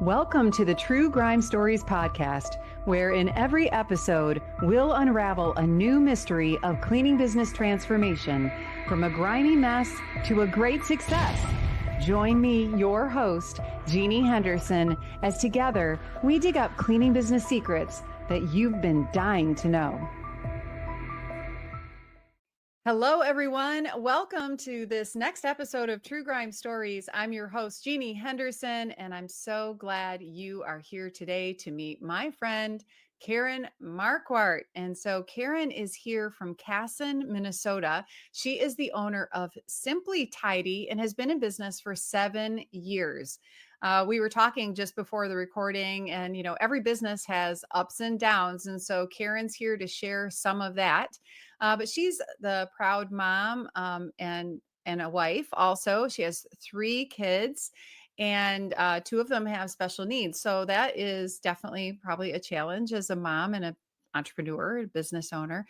Welcome to the True Grime Stories podcast, where in every episode, we'll unravel a new mystery of cleaning business transformation from a grimy mess to a great success. Join me, your host, Jeannie Henderson, as together we dig up cleaning business secrets that you've been dying to know. Hello, everyone. Welcome to this next episode of True Grime Stories. I'm your host, Jeannie Henderson, and I'm so glad you are here today to meet my friend, Karen Marquardt. And so Karen is here from Casson, Minnesota. She is the owner of Simply Tidy and has been in business for 7 years. We were talking just before the recording, and every business has ups and downs. And so Karen's here to share some of that. But she's the proud mom and a wife also. She has 3 kids, and 2 of them have special needs. So that is definitely probably a challenge as a mom and an entrepreneur, a business owner.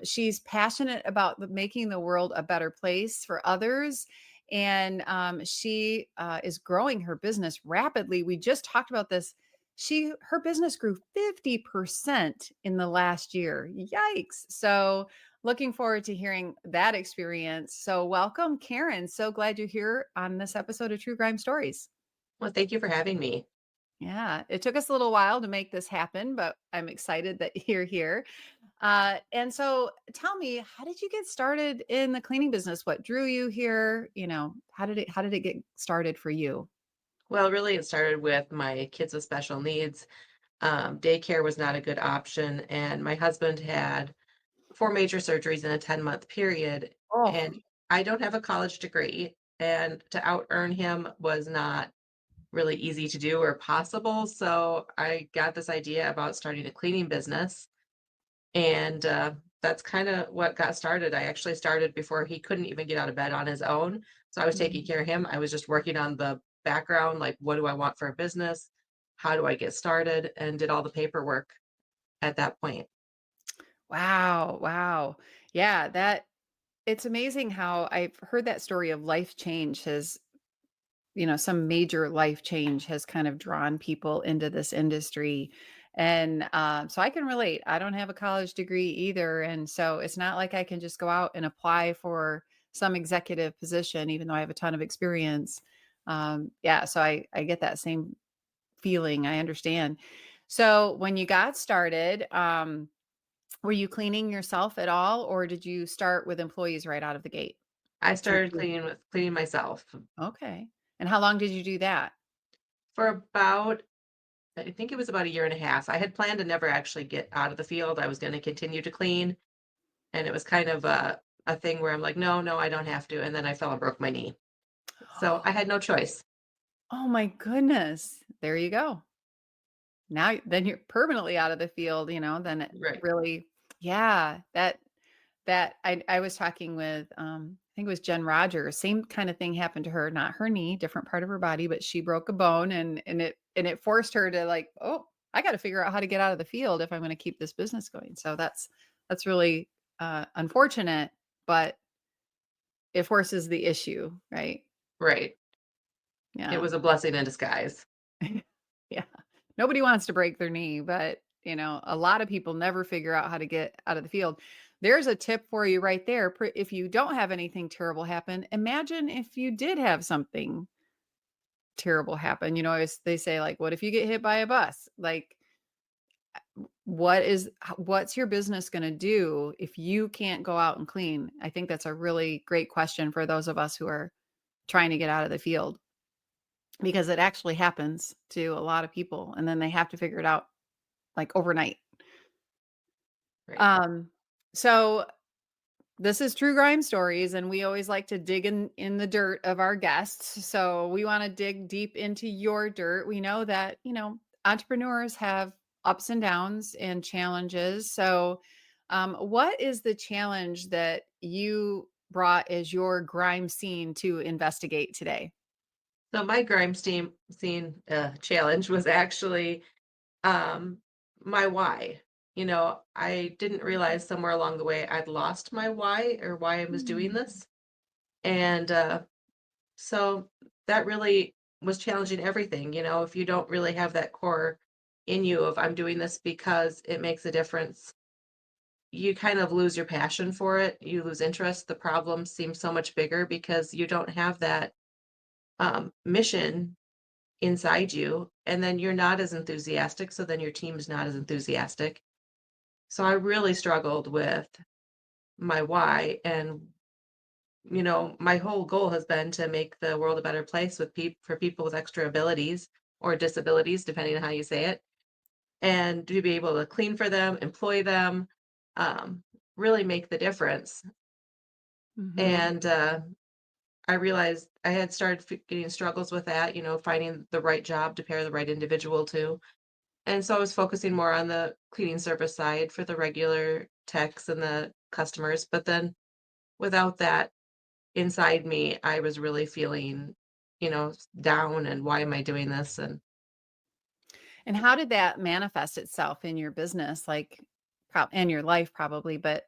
She's passionate about making the world a better place for others. And she is growing her business rapidly. We just talked about this. Her business grew 50% in the last year. Yikes. So looking forward to hearing that experience. So welcome, Karen. So glad you're here on this episode of True Grime Stories. Well, thank you for having me. Yeah, it took us a little while to make this happen, but I'm excited that you're here. And so tell me, how did you get started in the cleaning business? What drew you here? How did it get started for you? Well, really, it started with my kids with special needs. Daycare was not a good option, and my husband had 4 major surgeries in a 10-month period, Oh, and I don't have a college degree, and to out earn him was not really easy to do or possible. So I got this idea about starting a cleaning business, and that's kind of what got started. I actually started before he couldn't even get out of bed on his own. So I was taking care of him. I was just working on the background, like, what do I want for a business? How do I get started? And did all the paperwork at that point. wow. Wow. Yeah, that it's amazing how I've heard that story of life change has, some major life change has kind of drawn people into this industry. And so I can relate. I don't have a college degree either. And so it's not like I can just go out and apply for some executive position, even though I have a ton of experience. Yeah, so I get that same feeling. I understand. So when you got started, were you cleaning yourself at all, or did you start with employees right out of the gate? I Since started you cleaning myself Okay. And how long did you do that? for about, I think it was about a year and a half. I had planned to never actually get out of the field. I was going to continue to clean. And it was kind of a thing where I'm like, no, no, I don't have to. And then I fell and broke my knee. So I had no choice. Oh my goodness. There you go. Now then you're permanently out of the field, then it Right. really yeah, I was talking with I think it was Jen Rogers. Same kind of thing happened to her, not her knee, different part of her body, but she broke a bone and it forced her to like, "Oh, I got to figure out how to get out of the field if I'm going to keep this business going." So that's really unfortunate, but it forces the issue, right? Right. It Yeah. was a blessing in disguise. Yeah. Nobody wants to break their knee, but a lot of people never figure out how to get out of the field. There's a tip for you right there. If you don't have anything terrible happen, imagine if you did have something terrible happen. As they say, like, what if you get hit by a bus? Like, what's your business going to do if you can't go out and clean? I think that's a really great question for those of us who are trying to get out of the field, because it actually happens to a lot of people and then they have to figure it out like overnight. Right. Um, so this is True Grime Stories, and we always like to dig in the dirt of our guests. So we want to dig deep into your dirt. We know that, entrepreneurs have ups and downs and challenges. So what is the challenge that you brought as your grime scene to investigate today? So my grime scene challenge was actually um, my why. I didn't realize somewhere along the way I'd lost my why or why I was doing Mm. this. And so that really was challenging everything. If you don't really have that core in you of I'm doing this because it makes a difference, you kind of lose your passion for it. You lose interest. The problem seems so much bigger because you don't have that mission inside you. And then you're not as enthusiastic. So then your team's not as enthusiastic. So I really struggled with my why. And, my whole goal has been to make the world a better place for people with extra abilities or disabilities, depending on how you say it, and to be able to clean for them, employ them, um, really make the difference. Mhm. And I realized I had started getting struggles with that, finding the right job to pair the right individual to. And so I was focusing more on the cleaning service side for the regular techs and the customers. But then without that inside me, I was really feeling, down and why am I doing this? And And how did that manifest itself in your business, like, in your life probably, but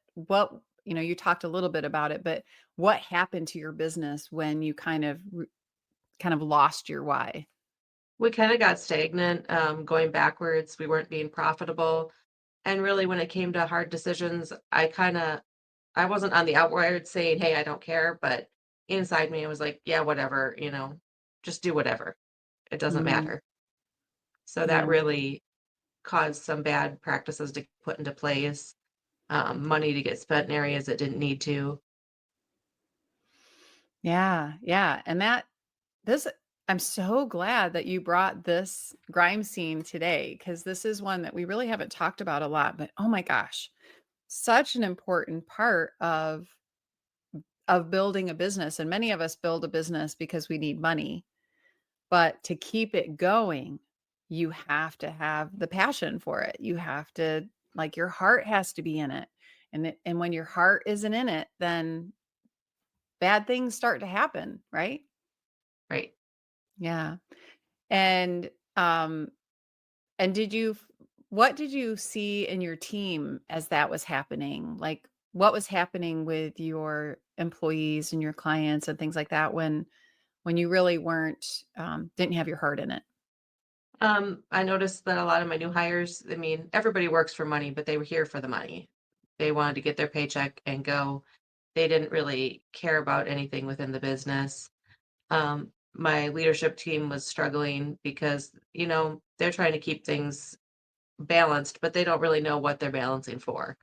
you talked a little bit about it, but what happened to your business when you kind of lost your why? we kind of got stagnant, going backwards. We weren't being profitable. And really, when it came to hard decisions, I wasn't on the outward saying, "Hey, I don't care," but inside me, it was like, "Yeah, whatever, just do whatever. It doesn't Mhm. matter." So that Yeah. really caused some bad practices to put into place, money to get spent in areas it didn't need to. Yeah, yeah, and this I'm so glad that you brought this grime scene today because this is one that we really haven't talked about a lot, but oh my gosh, such an important part of building a business, and many of us build a business because we need money, but to keep it going, you have to have the passion for it. You have to like, your heart has to be in it, and when your heart isn't in it, then bad things start to happen, right? Right. Yeah, and, um and what did you see in your team as that was happening? Like, what was happening with your employees and your clients and things like that when you really didn't have your heart in it? I noticed that a lot of my new hires, I mean, everybody works for money, but they were here for the money. They wanted to get their paycheck and go. They didn't really care about anything within the business. My leadership team was struggling because, they're trying to keep things balanced, but they don't really know what they're balancing for.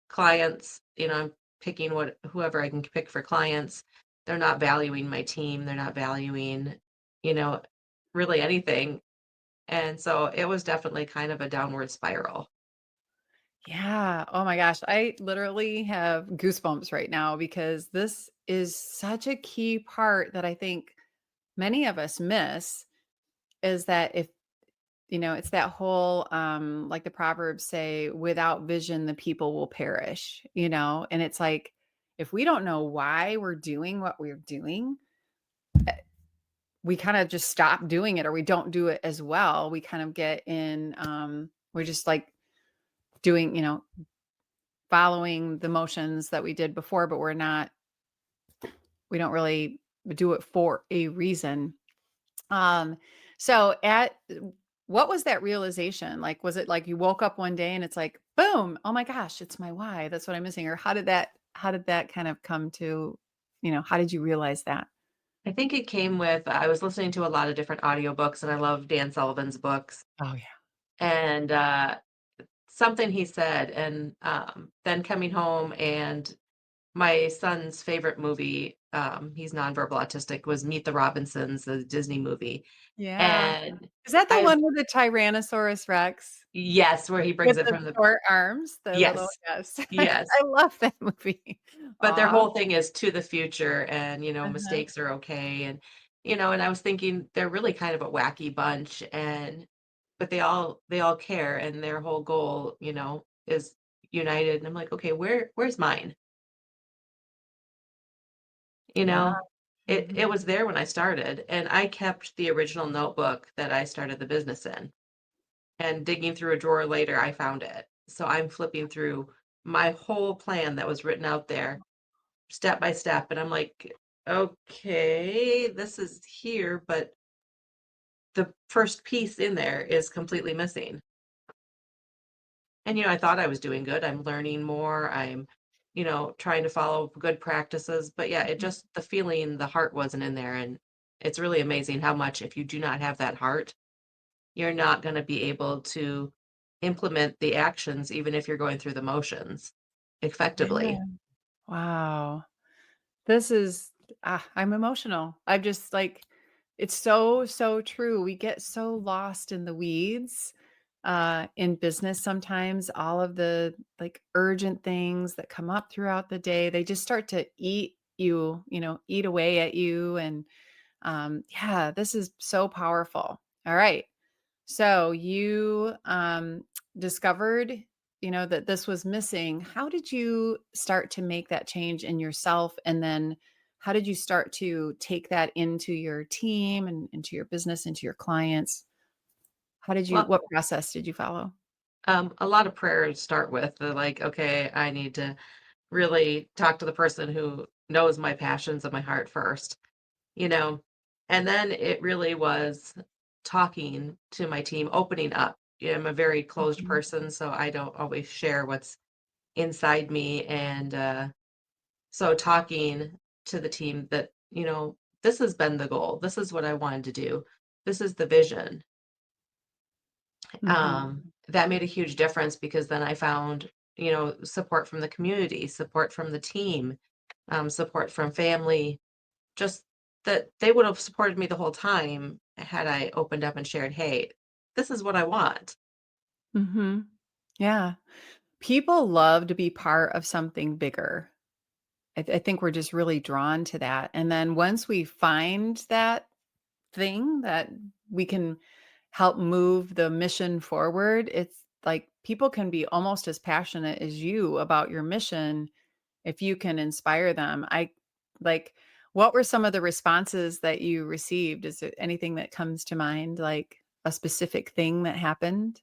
Clients, I'm picking whoever I can pick for clients. They're not valuing my team. They're not valuing, you know, really anything. And so it was definitely kind of a downward spiral. Yeah. Oh my gosh. I literally have goosebumps right now because this is such a key part that I think many of us miss is that if it's that whole like the proverbs say, without vision, the people will perish, and it's like if we don't know why we're doing what we're doing, we kind of just stop doing it or we don't do it as well. We kind of get in we're just like doing, following the motions that we did before, but we don't really do it for a reason. Um, so at what was that realization? Like, was it like you woke up one day and it's like, boom, oh my gosh, it's my why. That's what I'm missing. Or how did that kind of come to, how did you realize that? I think it came with I was listening to a lot of different audiobooks and I love Dan Sullivan's books. Oh yeah. And something he said, and then coming home and my son's favorite movie, he's nonverbal autistic, was Meet the Robinsons, the Disney movie. Yeah. And Is that the I one with the Tyrannosaurus Rex yes, where he brings with it the from the short arms? The little, yes, yes. yes. I love that movie. But their Aw. whole thing is to the future and, Uh-huh. mistakes are okay. And, and I was thinking they're really kind of a wacky bunch and but they all care and their whole goal, is united. And I'm like, okay, where's mine? You Yeah. know, it Mhm. was there when I started and I kept the original notebook that I started the business in. And digging through a drawer later, I found it. So I'm flipping through my whole plan that was written out there step by step. And I'm like, okay, this is here, but the first piece in there is completely missing. And, I thought I was doing good. I'm learning more. I'm, trying to follow good practices. But yeah, it Mhm. just, the feeling, the heart wasn't in there. And it's really amazing how much, if you do not have that heart, you're not going to be able to implement the actions, even if you're going through the motions effectively. Yeah. Wow. This is I'm emotional. I'm just like it's so, so true. We get so lost in the weeds in business sometimes. All of the like urgent things that come up throughout the day, they just start to eat you, eat away at you. And yeah, this is so powerful. All right. So you discovered, that this was missing. How did you start to make that change in yourself? And then how did you start to take that into your team and into your business, into your clients? Well, What process did you follow? a lot of prayers start with the like, okay, I need to really talk to the person who knows my passions and my heart first, you know? And then it really was talking to my team, opening up. I'm a very closed Mhm. person, so I don't always share what's inside me. And so talking to the team that, this has been the goal. This is what I wanted to do. This is the vision. Mhm. That made a huge difference because then I found, support from the community, support from the team, support from family, just that they would have supported me the whole time had I opened up and shared, "Hey, this is what I want." Mhm. Yeah. People love to be part of something bigger. I think we're just really drawn to that. And then once we find that thing that we can help move the mission forward, it's like people can be almost as passionate as you about your mission if you can inspire them. Like, what were some of the responses that you received? Is there anything that comes to mind, like a specific thing that happened?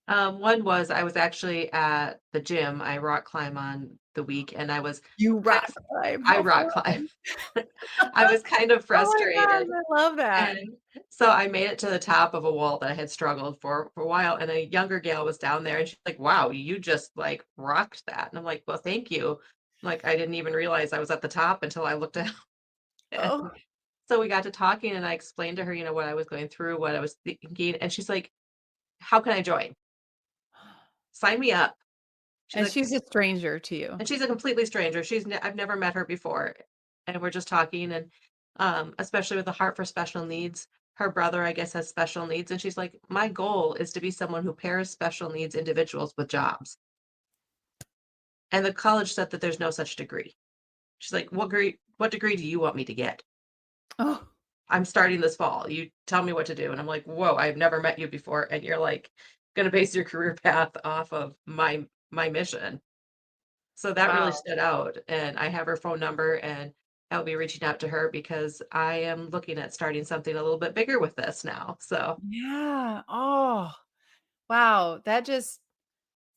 One was I was actually at the gym. I rock climb on the week, and I was You kind rock of climb, I how rock climb. fun. I was kind of Oh my frustrated. gosh, I love that. And so I made it to the top of a wall that I had struggled for a while, and a younger gal was down there, and she's like, "Wow, you just, like, rocked that." And I'm like, "Well, thank you." Like, I didn't even realize I was at the top until I looked down. And Oh, so we got to talking, and I explained to her, what I was going through, what I was thinking, and she's like, "How can I join? Sign me up." She's and like, she's a stranger to you. and she's a completely stranger. I've never met her before, and we're just talking, and especially with the heart for special needs. Her brother, I guess, has special needs, and she's like, my goal is to be someone who pairs special needs individuals with jobs. And the college said that there's no such degree. She's like, what degree do you want me to get? Oh, I'm starting this fall. You tell me what to do. And I'm like, whoa, I've never met you before, and you're like going to base your career path off of my mission. So that really wow. stood out, and I have her phone number, and I'll be reaching out to her because I am looking at starting something a little bit bigger with this now. So, Yeah. Oh, wow.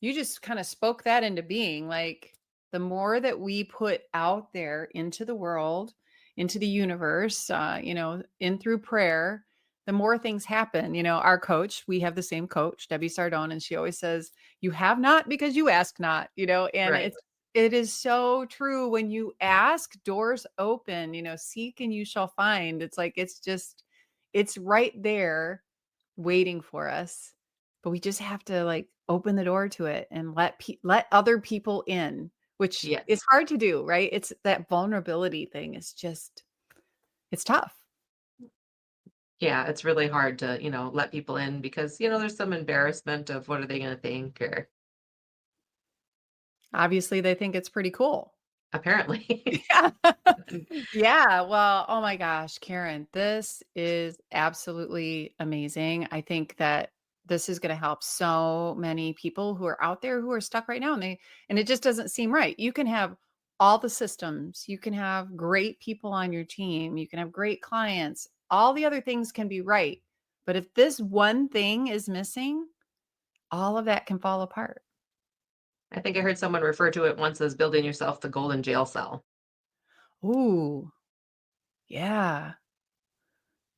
You just kind of spoke that into being. Like, the more that we put out there into the world, into the universe, in through prayer, the more things happen. Our coach, we have the same coach, Debbie Sardone, and she always says, "You have not because you ask not." And right. it is so true. When you ask, doors open. Seek and you shall find. It's like it's right there waiting for us, but we just have to, like, open the door to it and let other people in, which is Yes. hard to do, right? It's that vulnerability thing is just it's tough. Yeah, it's really hard to, let people in because, there's some embarrassment of what are they going to think or Obviously, they think it's pretty cool. apparently. Yeah. Yeah, well, oh my gosh, Karen, this is absolutely amazing. I think that this is gonna help so many people who are out there who are stuck right now, and it just doesn't seem right. You can have all the systems, you can have great people on your team, you can have great clients, all the other things can be right, but if this one thing is missing, all of that can fall apart. I think I heard someone refer to it once as building yourself the golden jail cell. Ooh. Yeah,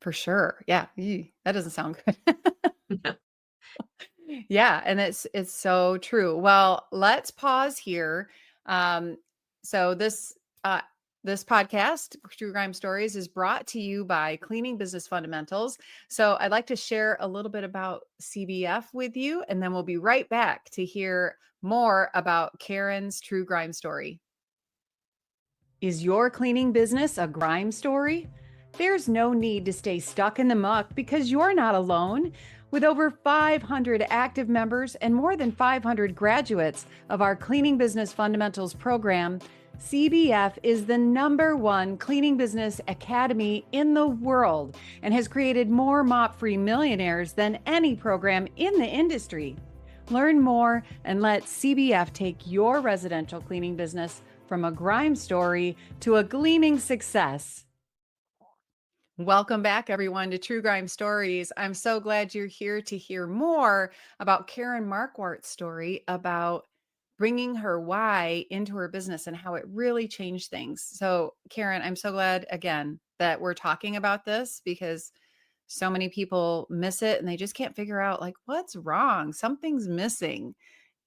for sure. Yeah, that doesn't sound good. Yeah, and it's so true. Well, let's pause here. Um, so uh, this podcast, True Grime Stories, is brought to you by Cleaning Business Fundamentals. So I'd like to share a little bit about CBF with you, and then we'll be right back to hear more about Karen's True Grime story. Is your cleaning business a grime story? There's no need to stay stuck in the muck because you're not alone. With over 500 active members and more than 500 graduates of our Cleaning Business Fundamentals program, CBF is the #1 cleaning business academy in the world and has created more mop free millionaires than any program in the industry. Learn more and let CBF take your residential cleaning business from a grime story to a gleaming success. Welcome back, everyone, to True Grime Stories. I'm so glad you're here to hear more about Karen Marquardt's story about bringing her why into her business and how it really changed things. So, Karen, I'm so glad again that we're talking about this because so many people miss it and they just can't figure out like what's wrong. Something's missing.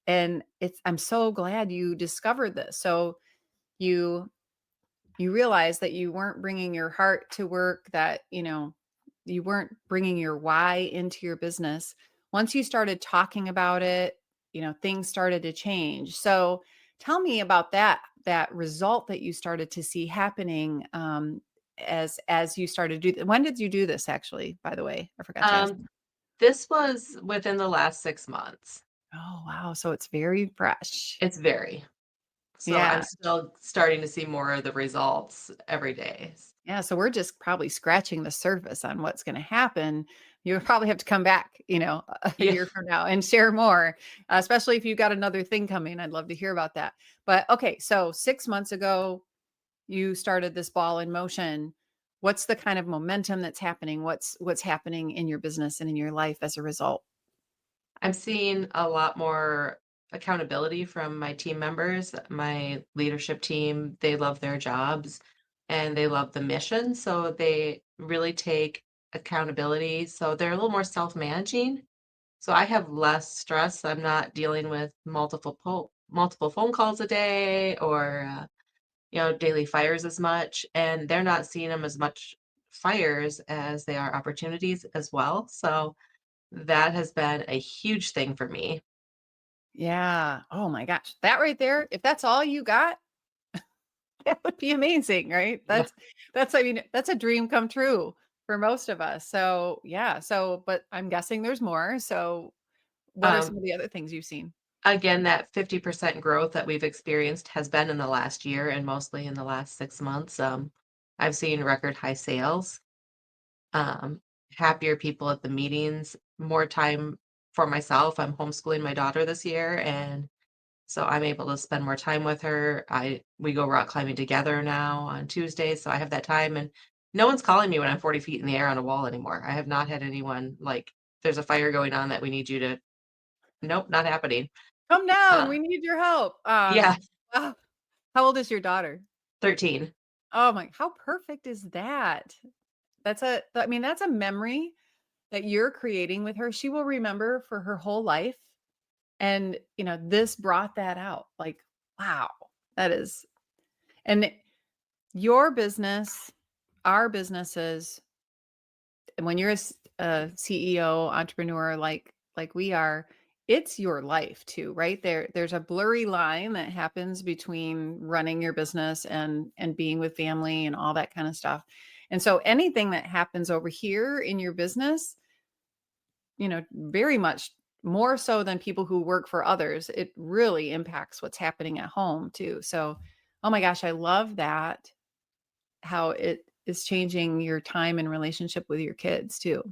And I'm so glad you discovered this. So, you you realize that you weren't bringing your heart to work, that, you weren't bringing your why into your business. Once you started talking about it, things started to change. So tell me about that result that you started to see happening as you started to do. When did you do this actually, by the way? I forgot to ask. Um, this was within the last 6 months. Oh, wow. So it's very fresh. It's very. So I'm Yeah. still starting to see more of the results every day. Yeah, so we're just probably scratching the surface on what's going to happen. You'll probably have to come back, a Yeah. year from now and share more, especially if you've got another thing coming. I'd love to hear about that. But okay, so 6 months ago, you started this ball in motion. What's the kind of momentum that's happening? What's happening in your business and in your life as a result? I'm seeing a lot more accountability from my team members, my leadership team. They love their jobs and they love the mission. So they really take accountability. So they're a little more self managing. So I have less stress. I'm not dealing with multiple phone calls a day or daily fires as much, and they're not seeing them as much fires as they are opportunities as well. So that has been a huge thing for me. Yeah. Oh my gosh. That right there, if that's all you got, that would be amazing, right? Yeah. That's I mean, that's a dream come true for most of us. So, yeah. So, but I'm guessing there's more. So, what are Um, some of the other things you've seen? Again, that 50% growth that we've experienced has been in the last year and mostly in the last 6 months. I've seen record high sales, um, happier people at the meetings, more time for myself. I'm homeschooling my daughter this year, and so I'm able to spend more time with her. We go rock climbing together now on Tuesdays, so I have that time, and no one's calling me when I'm 40 feet in the air on a wall anymore. I have not had anyone like, "There's a fire going on that we need you to." Nope, not happening. Come down. Uh, We need your help. yeah, Wow. How old is your daughter? 13. Oh my, how perfect is that? I mean, that's a memory that you're creating with her. She will remember for her whole life. And, this brought that out. Like, wow, that is, and your business, our businesses, and when you're a CEO, entrepreneur like we are, it's your life too, right? There's a blurry line that happens between running your business and being with family and all that kind of stuff. And so anything that happens over here in your business, very much more so than people who work for others, it really impacts what's happening at home too. So, oh my gosh, I love that how it is changing your time and relationship with your kids too.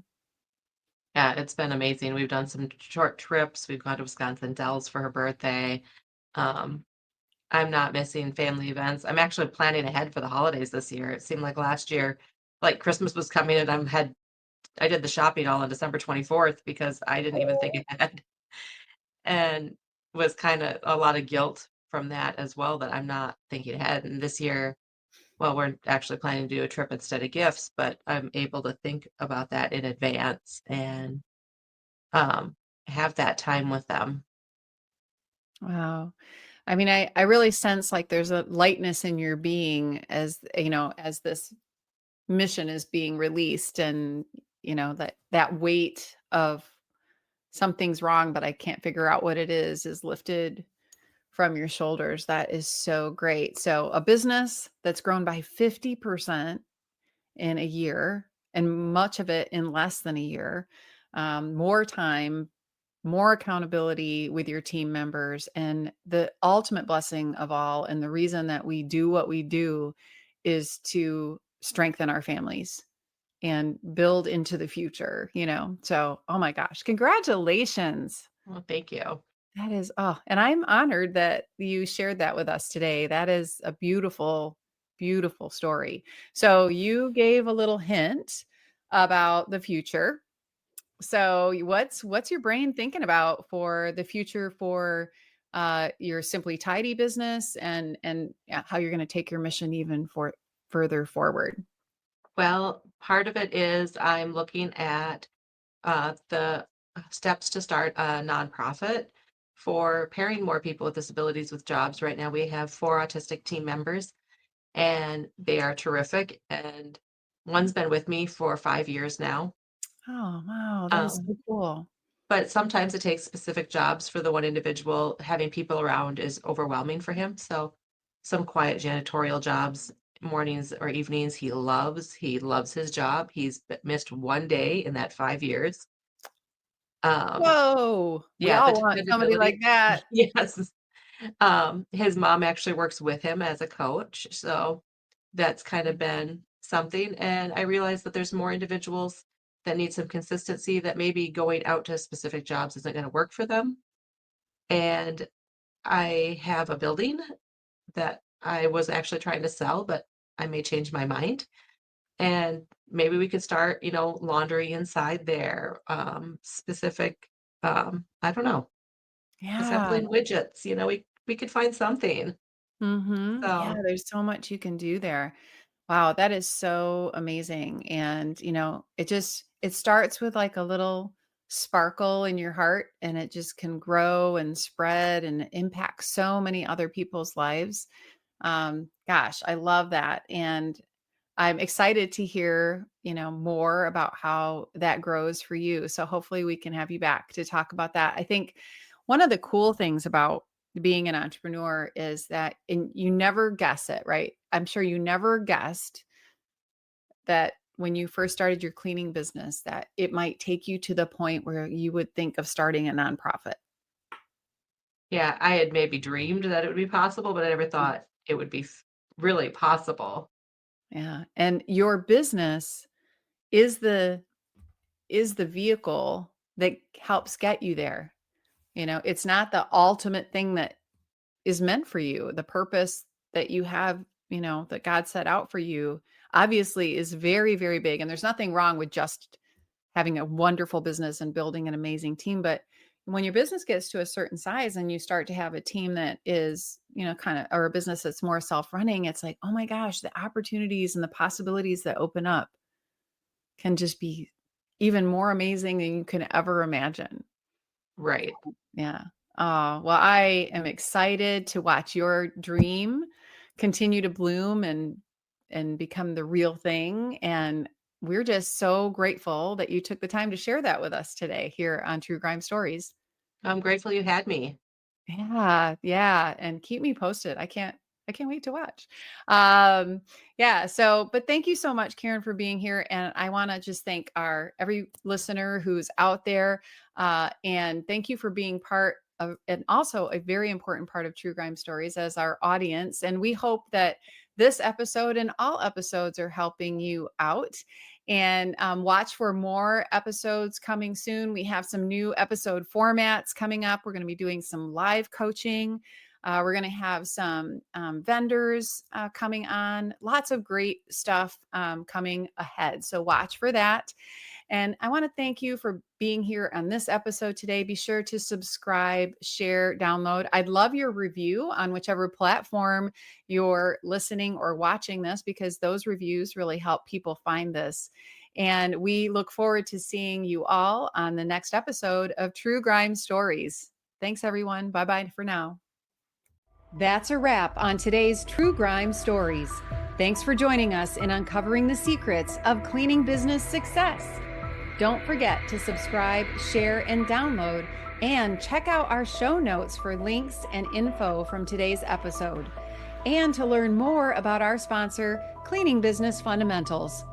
Yeah, it's been amazing. We've done some short trips. We've gone to Wisconsin Dells for her birthday. Um, I'm not missing family events. I'm actually planning ahead for the holidays this year. It seemed like last year, like Christmas was coming and I did the shopping all on December 24th because I didn't even think ahead and was kind of a lot of guilt from that as well that I'm not thinking ahead. And this year well, we're actually planning to do a trip instead of gifts, but I'm able to think about that in advance and um, have that time with them. Wow. I mean, I really sense like there's a lightness in your being as, as this mission is being released and, that weight of something's wrong, but I can't figure out what it is lifted from your shoulders. That is so great. So a business that's grown by 50% in a year and much of it in less than a year, more time, more accountability with your team members, and the ultimate blessing of all, and the reason that we do what we do is to strengthen our families and build into the future. So, oh my gosh, congratulations. Well, thank you. That is, and I'm honored that you shared that with us today. That is a beautiful, beautiful story. So you gave a little hint about the future. So what's your brain thinking about for the future for your Simply Tidy business and how you're going to take your mission even for further forward? Well, part of it is I'm looking at the steps to start a nonprofit for pairing more people with disabilities with jobs. Right now, we have 4 autistic team members, and they are terrific. And one's been with me for 5 years now. Oh, wow, that is Um, so cool. but sometimes it takes specific jobs for the one individual. Having people around is overwhelming for him. So, some quiet janitorial jobs, mornings or evenings, he loves. He loves his job. Missed 1 day in that 5 years. Um, Whoa, we Yeah, the all want somebody like dependability. that. Yes. His mom actually works with him as a coach, so that's kind of been something, and I realized that there's more individuals that need some consistency that maybe going out to specific jobs isn't gonna work for them, and I have a building that I was actually trying to sell, but I may change my mind, and maybe we could start, laundry inside there, specific, I don't know. Yeah. Assembling widgets, we could find something. Yeah, So, there's so much you can do there. Wow, that is so amazing. And, it starts with like a little sparkle in your heart and it just can grow and spread and impact so many other people's lives. Gosh, I love that. And I'm excited to hear, more about how that grows for you. So hopefully we can have you back to talk about that. I think one of the cool things about being an entrepreneur is that you never guess it, right? I'm sure you never guessed that when you first started your cleaning business that it might take you to the point where you would think of starting a nonprofit. yeah, I had maybe dreamed that it would be possible, but I never thought it would be really possible. Yeah. And your business is the vehicle that helps get you there. It's not the ultimate thing that is meant for you. The purpose that you have, that God set out for you, obviously is very, very big. And there's nothing wrong with just having a wonderful business and building an amazing team. But when your business gets to a certain size and you start to have a team that is, kind of, or a business that's more self running, it's like, oh my gosh, the opportunities and the possibilities that open up can just be even more amazing than you can ever imagine. Right. Yeah. Oh, well, I am excited to watch your dream continue to bloom and become the real thing. And we're just so grateful that you took the time to share that with us today here on True Grime Stories. I'm grateful you had me. Yeah, yeah, and keep me posted. I can't wait to watch. Yeah, so but thank you so much, Karen, for being here. And I want to just thank our every listener who's out there. And thank you for being part of and also a very important part of True Grime Stories as our audience. And we hope that this episode and all episodes are helping you out. And watch for more episodes coming soon. We have some new episode formats coming up. We're going to be doing some live coaching. We're going to have some vendors coming on. Lots of great stuff coming ahead. So watch for that. And I want to thank you for being here on this episode today. Be sure to subscribe, share, download. I'd love your review on whichever platform you're listening or watching this, because those reviews really help people find this. And we look forward to seeing you all on the next episode of True Grime Stories. Thanks, everyone. Bye bye for now. That's a wrap on today's True Grime Stories. Thanks for joining us in uncovering the secrets of cleaning business success. Don't forget to subscribe, share, and download, and check out our show notes for links and info from today's episode, and to learn more about our sponsor, Cleaning Business Fundamentals.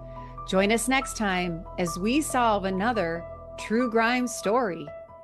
Join us next time as we solve another True Grime story.